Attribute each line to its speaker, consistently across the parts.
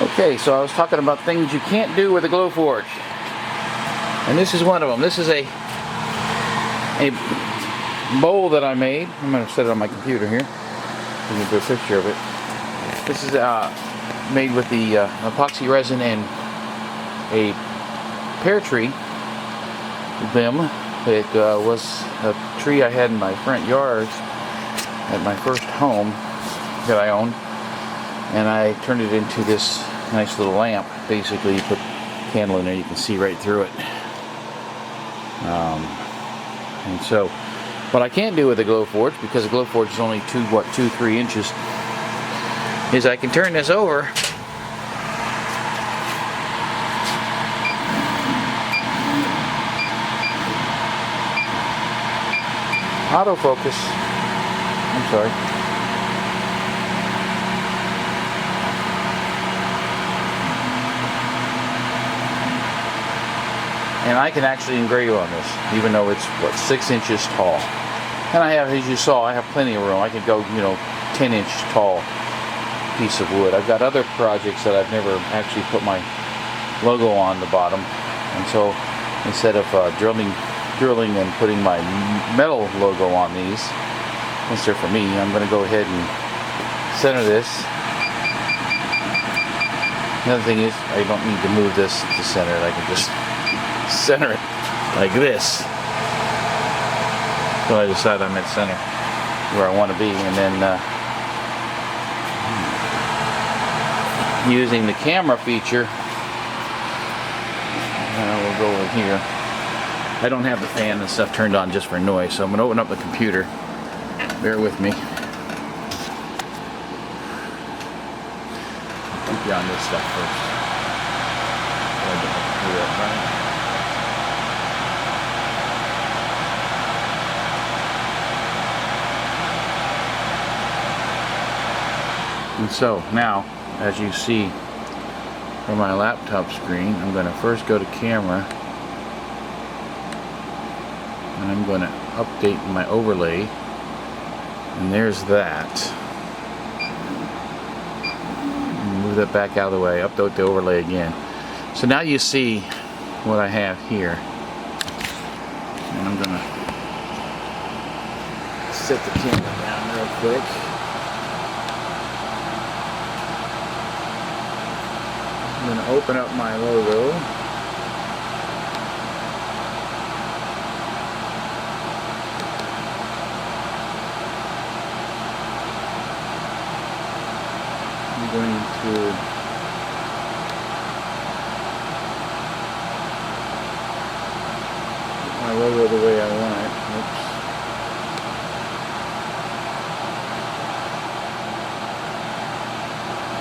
Speaker 1: Okay, so I was talking about things you can't do with a Glowforge, and this is one of them. This is a bowl that I made. I'm going to set it on my computer here. You can do a picture of it. This is made with the epoxy resin and a pear tree limb. It was a tree I had in my front yard at my first home that I owned, and I turned it into this nice little lamp. Basically, you put a candle in there, you can see right through it. And so, what I can't do with the Glowforge, because the Glowforge is only 2-3 inches, is I can turn this over autofocus. I'm sorry. And I can actually engrave on this, even though it's, what, 6 inches tall. And I have, as you saw, I have plenty of room. I could go, 10-inch tall piece of wood. I've got other projects that I've never actually put my logo on the bottom. And so, instead of drilling and putting my metal logo on these, since they're for me, I'm going to go ahead and center this. Another thing is, I don't need to move this to center it. I can just center it like this. So I decide I'm at center where I want to be, and then using the camera feature, we'll go in here. I don't have the fan and stuff turned on just for noise, so I'm going to open up the computer. Bear with me. Keep you on this stuff first. And so now, as you see from my laptop screen, I'm going to first go to camera, and I'm going to update my overlay, and there's that. Move that back out of the way, update the overlay again. So now you see what I have here, and I'm going to set the camera down real quick. I'm going to open up my logo. I'm going to put my logo the way I want it. Oops.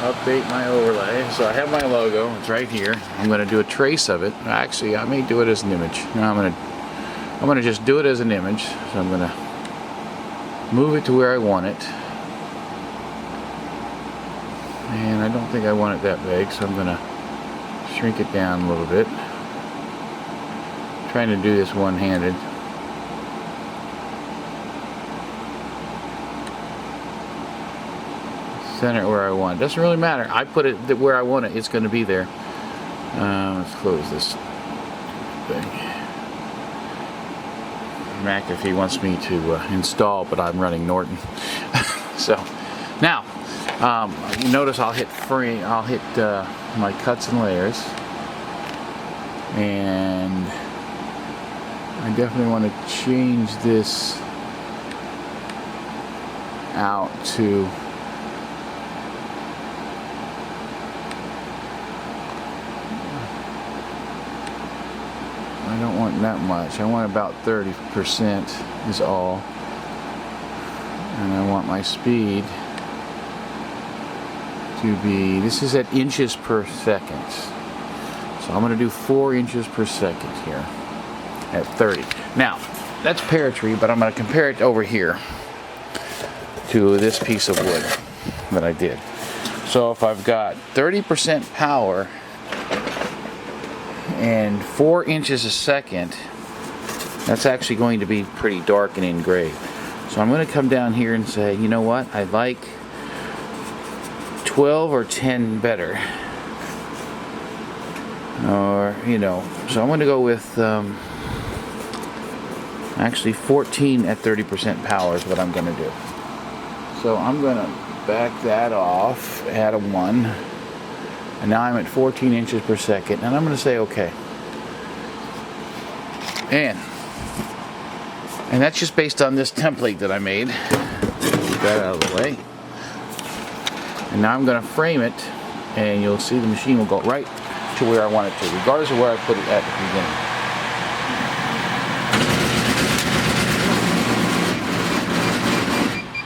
Speaker 1: Update my overlay. So I have my logo, it's right here. I'm going to do a trace of it. Actually, I may do it as an image. No, I'm going to just do it as an image. So I'm going to move it to where I want it. And I don't think I want it that big, so I'm going to shrink it down a little bit. I'm trying to do this one-handed. Center it where I want it. Doesn't really matter. I put it where I want it. It's going to be there. Let's close this thing. McAfee wants me to install, but I'm running Norton. So now, you notice I'll hit frame. I'll hit my cuts and layers, and I definitely want to change this out to. I don't want that much. I want about 30% is all. And I want my speed to be, this is at inches per second. So I'm going to do 4 inches per second here at 30. Now, that's pear tree, but I'm going to compare it over here to this piece of wood that I did. So if I've got 30% power and 4 inches a second, that's actually going to be pretty dark and engraved. So I'm going to come down here and say, you know what, I like 12 or 10 better. or so I'm going to go with actually 14 at 30% power is what I'm going to do. So I'm going to back that off, add a 1, and now I'm at 14 inches per second, and I'm going to say okay. And that's just based on this template that I made. Get that out of the way. And now I'm going to frame it, and you'll see the machine will go right to where I want it to, regardless of where I put it at the beginning.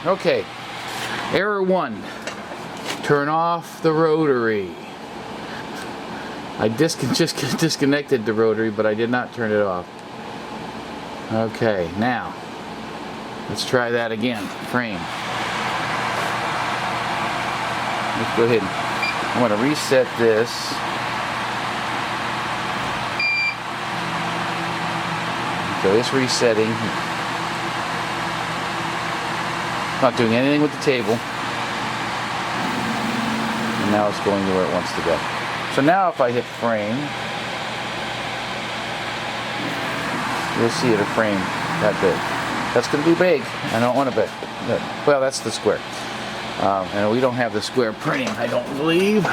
Speaker 1: Okay, error 1, turn off the rotary. I just disconnected the rotary, but I did not turn it off. Okay, now let's try that again. Frame. Let's go ahead and I'm going to reset this. So it's resetting. Not doing anything with the table. And now it's going to where it wants to go. So now if I hit frame, you'll see it a frame that big. That's going to be big. I don't want it big. Well, that's the square. And we don't have the square printing, I don't believe.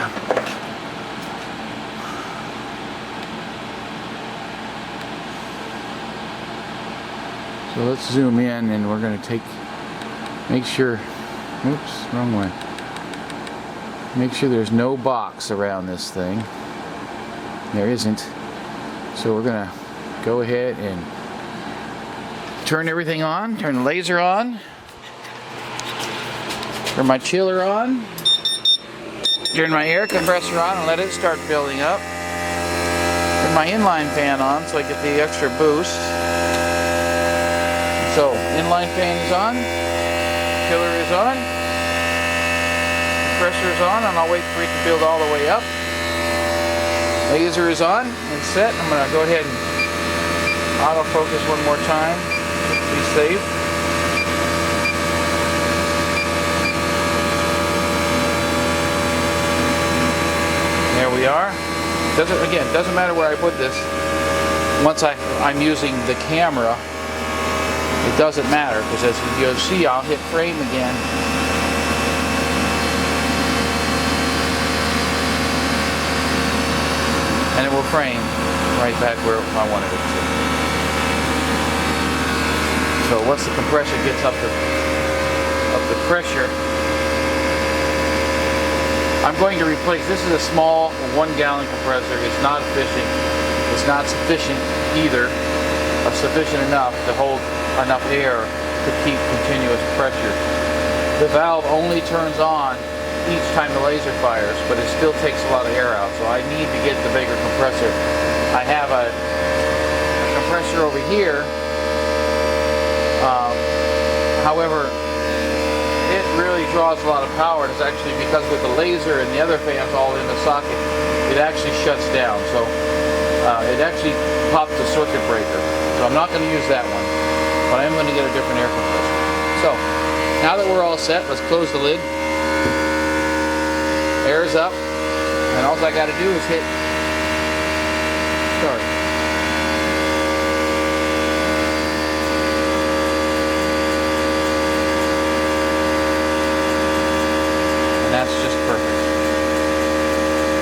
Speaker 1: So let's zoom in, and we're going to make sure, oops, wrong way. Make sure there's no box around this thing. There isn't. So we're going to go ahead and turn everything on, turn the laser on, turn my chiller on, turn my air compressor on and let it start building up. Turn my inline fan on so I get the extra boost. So, inline fan is on, chiller is on, compressor is on, and I'll wait for it to build all the way up. Laser is on and set. I'm going to go ahead and autofocus one more time just to be safe. There we are. Doesn't matter where I put this. Once I'm using the camera, it doesn't matter, because as you'll see, I'll hit frame again. And it will frame right back where I wanted it to. So once the compressor gets up the pressure, I'm going to replace, this is a small 1-gallon compressor. It's not efficient. It's not sufficient either, or sufficient enough to hold enough air to keep continuous pressure. The valve only turns on each time the laser fires, but it still takes a lot of air out, so I need to get the bigger compressor. I have a compressor over here. However, it really draws a lot of power. It's actually, because with the laser and the other fans all in the socket, it actually shuts down. So it actually popped the circuit breaker. So I'm not going to use that one, but I am going to get a different air compressor. So now that we're all set, let's close the lid. Air's up, and all I got to do is hit start. And that's just perfect.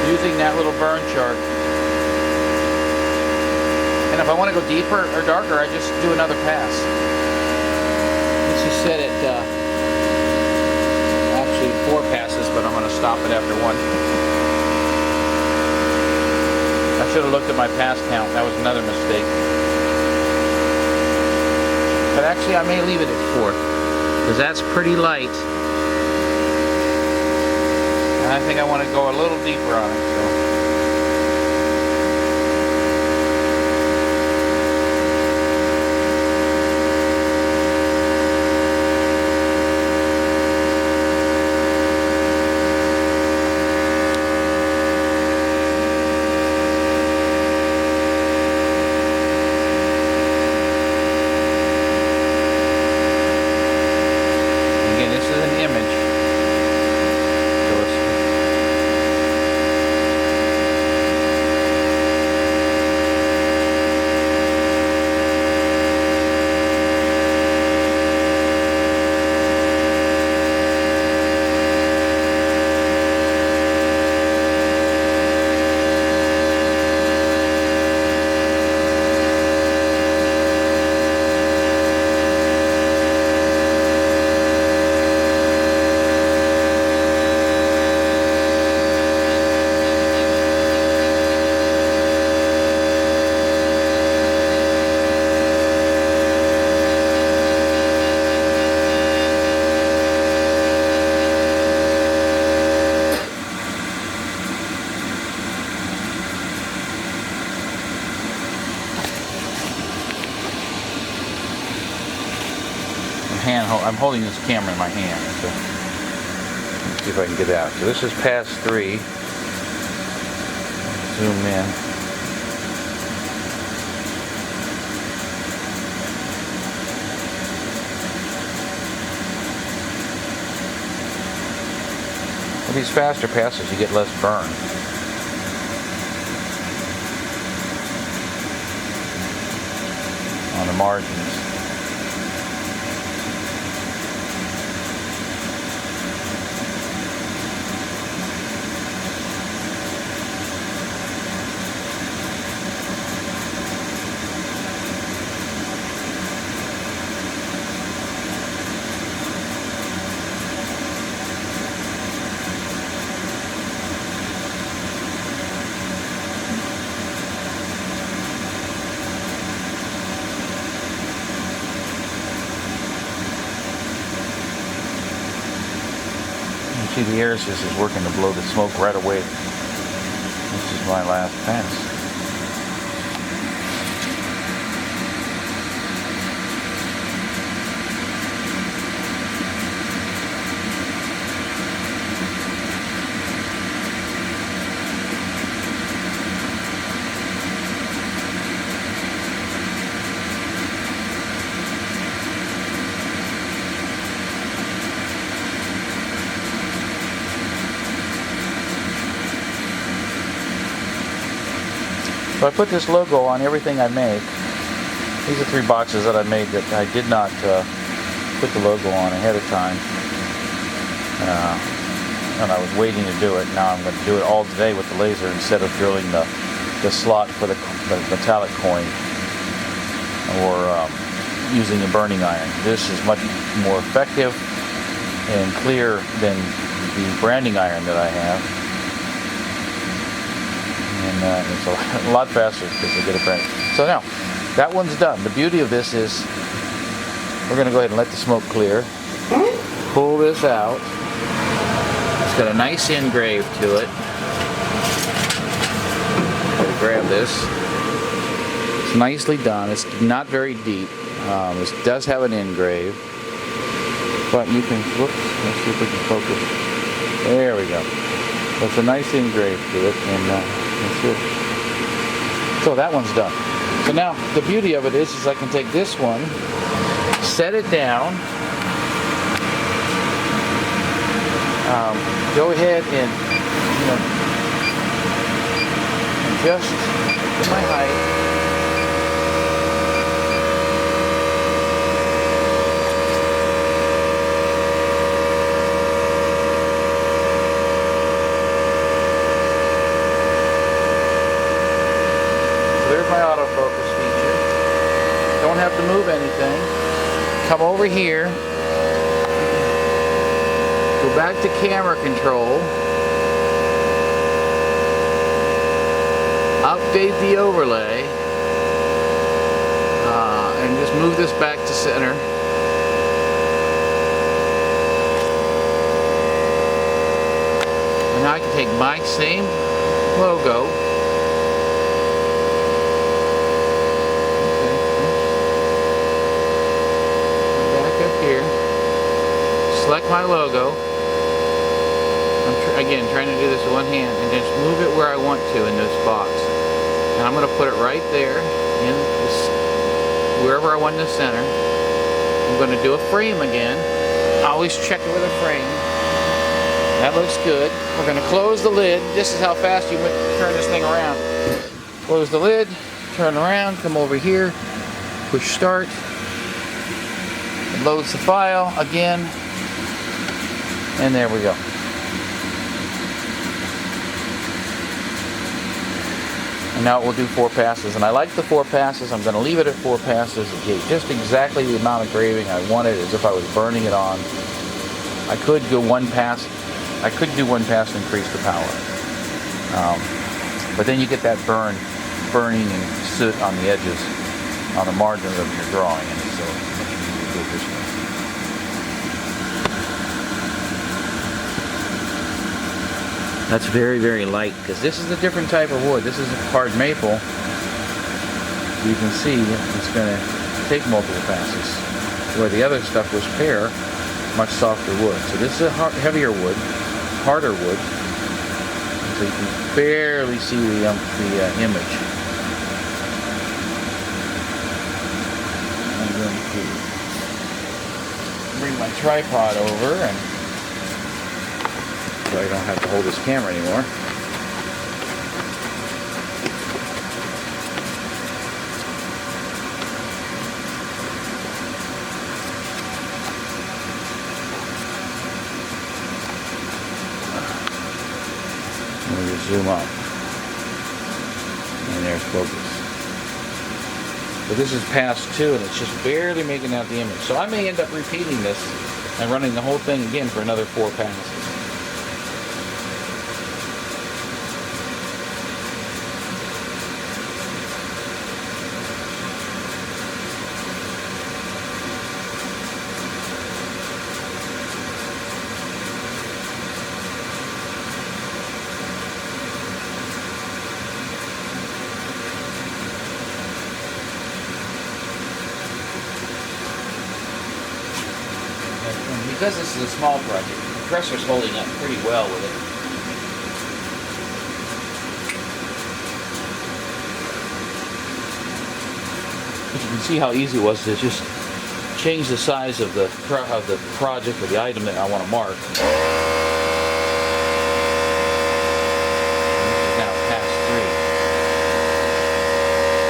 Speaker 1: Using that little burn chart. And if I want to go deeper or darker, I just do another pass. This is set at actually 4 passes, but I'm going to stop it after 1. I should have looked at my pass count. That was another mistake. But actually, I may leave it at 4, because that's pretty light. And I think I want to go a little deeper on it. So. I'm holding this camera in my hand, so let's see if I can get it out. So this is pass 3. Zoom in. With these faster passes, you get less burn. On the margins. See, the air assist is working to blow the smoke right away. This is my last pass. So I put this logo on everything I make. These are 3 boxes that I made that I did not put the logo on ahead of time. And I was waiting to do it. Now I'm going to do it all today with the laser instead of drilling the slot for the metallic coin or using a burning iron. This is much more effective and clear than the branding iron that I have. And it's a lot faster because I get it branded. So now, that one's done. The beauty of this is we're going to go ahead and let the smoke clear. Pull this out. It's got a nice engrave to it. Grab this. It's nicely done. It's not very deep. This does have an engrave. But you can, whoops, let's see if we can focus. There we go. So it's a nice engrave to it. And that's it. So that one's done. So now the beauty of it is I can take this one, set it down, go ahead and adjust to my height. There's my autofocus feature. Don't have to move anything. Come over here. Go back to camera control. Update the overlay. And just move this back to center. And now I can take my same logo. Select my logo. I'm again trying to do this with one hand and just move it where I want to in this box. And I'm going to put it right there in this, wherever I want in the center. I'm going to do a frame again. Always check it with a frame. That looks good. We're going to close the lid. This is how fast you turn this thing around. Close the lid, turn around, come over here, push start. It loads the file again. And there we go. And now it will do 4 passes. And I like the 4 passes. I'm going to leave it at 4 passes. It gave just exactly the amount of graving I wanted, as if I was burning it on. I could go 1 pass. I could do 1 pass and increase the power. But then you get that burning and soot on the edges, on the margins of your drawing. And so it's much easier to do it this way. That's very, very light, because this is a different type of wood. This is a hard maple. You can see it's going to take multiple passes. where the other stuff was pear, much softer wood. So this is a heavier wood, harder wood. So you can barely see the image. I'm going to bring my tripod over, and so I don't have to hold this camera anymore. Zoom up, and there's focus. But this is pass 2, and it's just barely making out the image. So I may end up repeating this and running the whole thing again for another 4 passes. Because this is a small project, the compressor's holding up pretty well with it. But you can see how easy it was to just change the size of the project or the item that I want to mark. This is now past 3.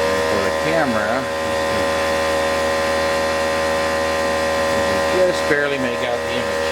Speaker 1: And for the camera, just barely make out the image.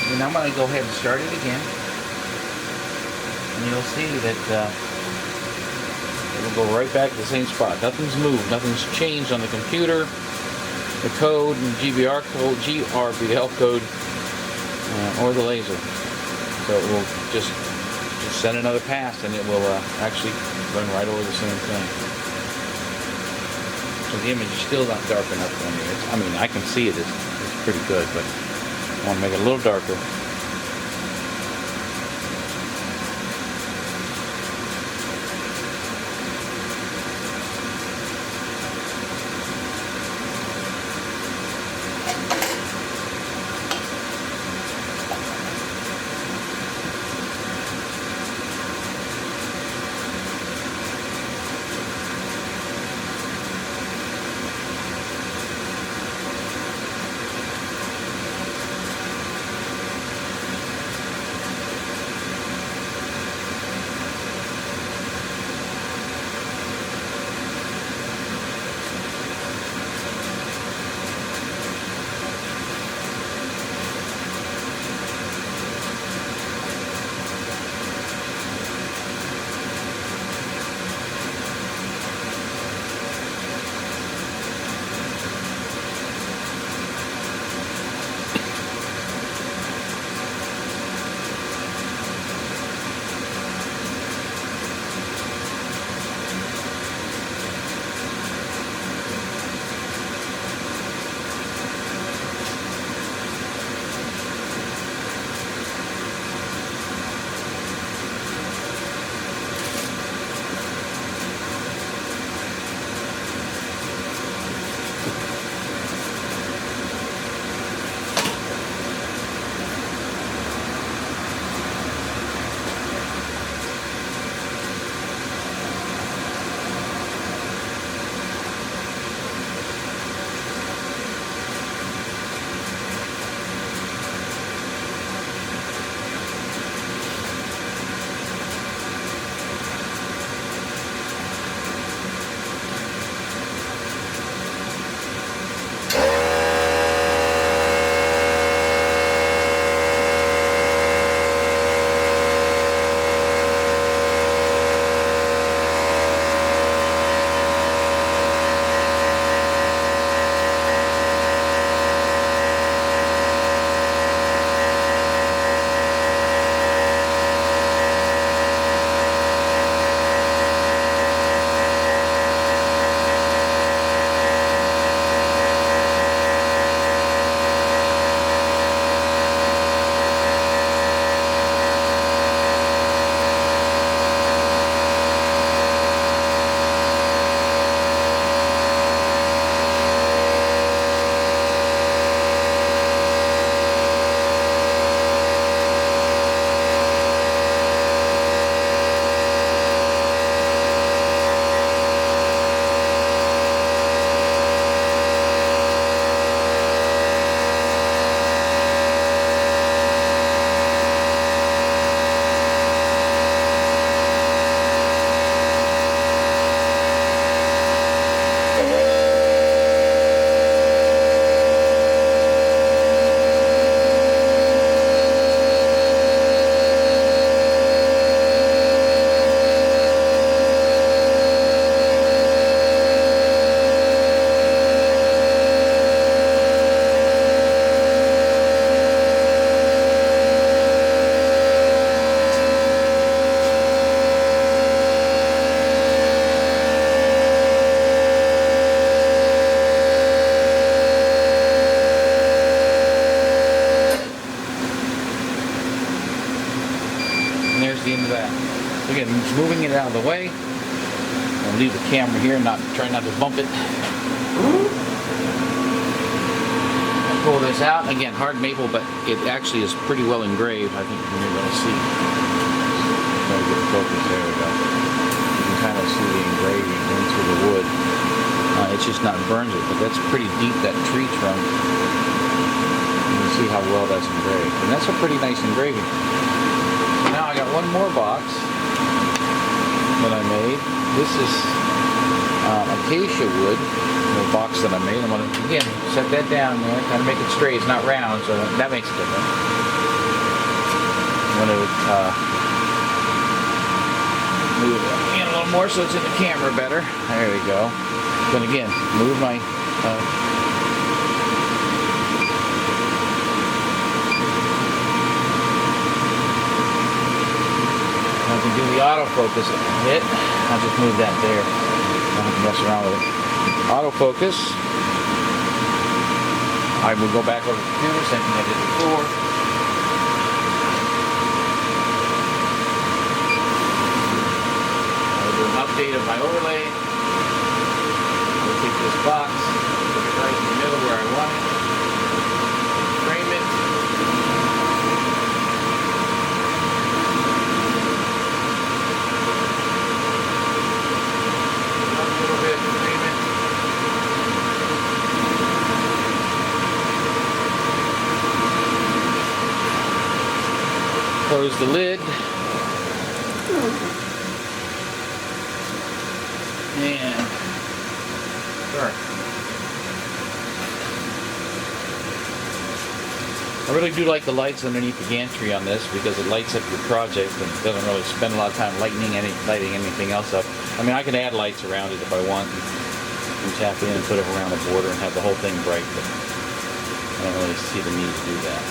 Speaker 1: And I'm going to go ahead and start it again. And you'll see that it will go right back to the same spot. Nothing's moved. Nothing's changed on the computer, the code, and GRBL code, or the laser. So it will just send another pass, and it will actually run right over the same thing. So the image is still not dark enough for me. I mean, I can see it. It's pretty good, but I want to make it a little darker. again, moving it out of the way. I'll leave the camera here, try not to bump it. I'll pull this out. Again, hard maple, but it actually is pretty well engraved. I think you're going to see. Try to get focus. There we go. You can kind of see the engraving into the wood. It's just not burns it, but that's pretty deep, that tree trunk. You can see how well that's engraved. And that's a pretty nice engraving. So now I got one more box that I made. This is acacia wood, the box that I made. I'm going to, again, set that down there, kind of make it straight. It's not round, so that makes a difference. I'm going to move it in a little more so it's in the camera better. There we go. Then again, move my I can do the autofocus hit. I'll just move that there. I don't have to mess around with it. Autofocus. I will go back over the computer, same thing I did before. I'll do an update of my overlay. I'll take this box, put it right in the middle where I want it. Frame it. Close the lid. And start. I really do like the lights underneath the gantry on this because it lights up your project and doesn't really spend a lot of time lighting anything else up. I mean, I can add lights around it if I want and tap in and put it around the border and have the whole thing bright, but I don't really see the need to do that.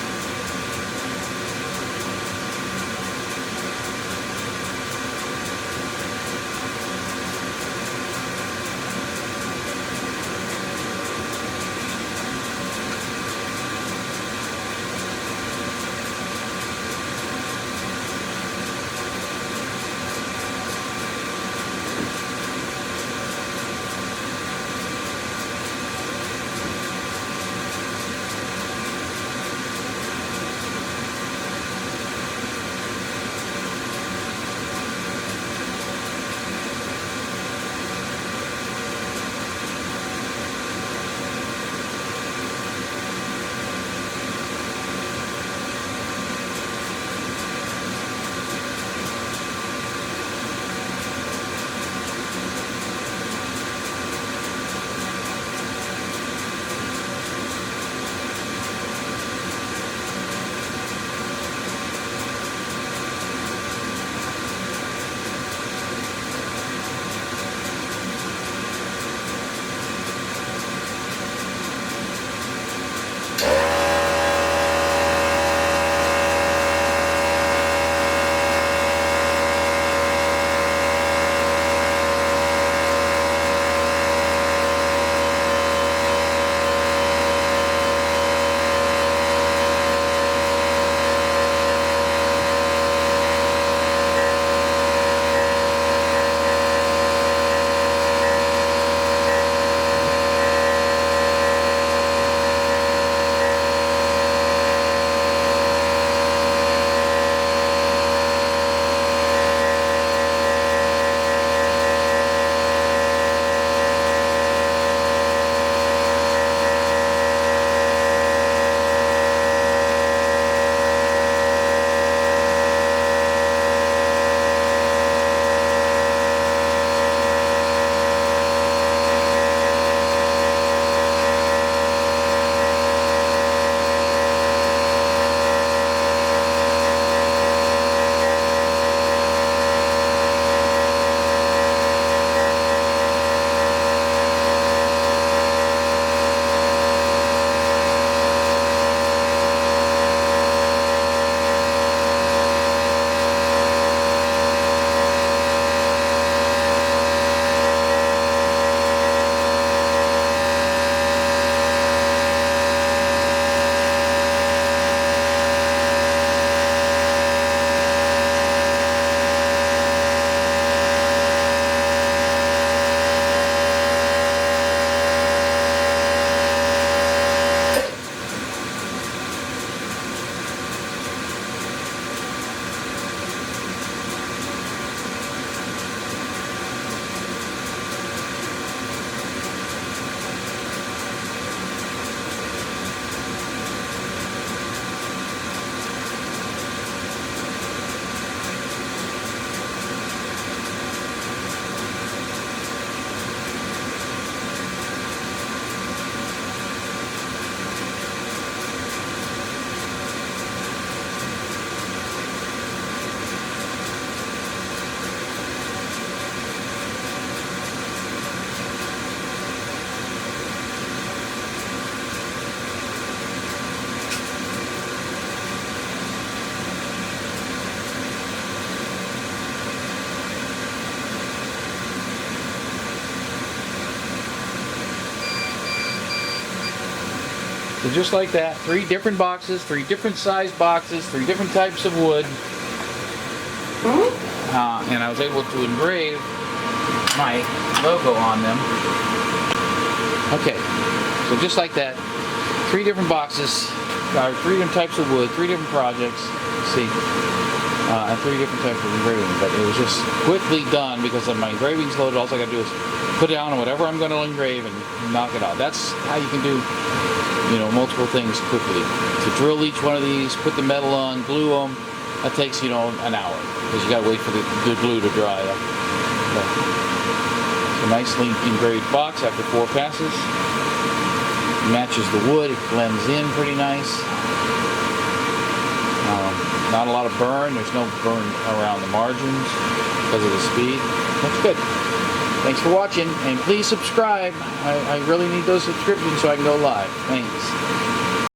Speaker 1: So just like that, 3 different boxes, 3 different size boxes, 3 different types of wood. And I was able to engrave my logo on them. Okay, so just like that, 3 different boxes, 3 different types of wood, 3 different projects, see, and 3 different types of engraving. But it was just quickly done because of my engraving's loaded. All I got to do is put it on whatever I'm going to engrave and knock it out. That's how you can do, you know, multiple things quickly. To drill each one of these, put the metal on, glue them, that takes, you know, an hour because you got to wait for the glue to dry up. It's a nicely engraved box after 4 passes. It matches the wood, it blends in pretty nice. Not a lot of burn, there's no burn around the margins because of the speed. That's good. Thanks for watching, and please subscribe. I really need those subscriptions so I can go live. Thanks.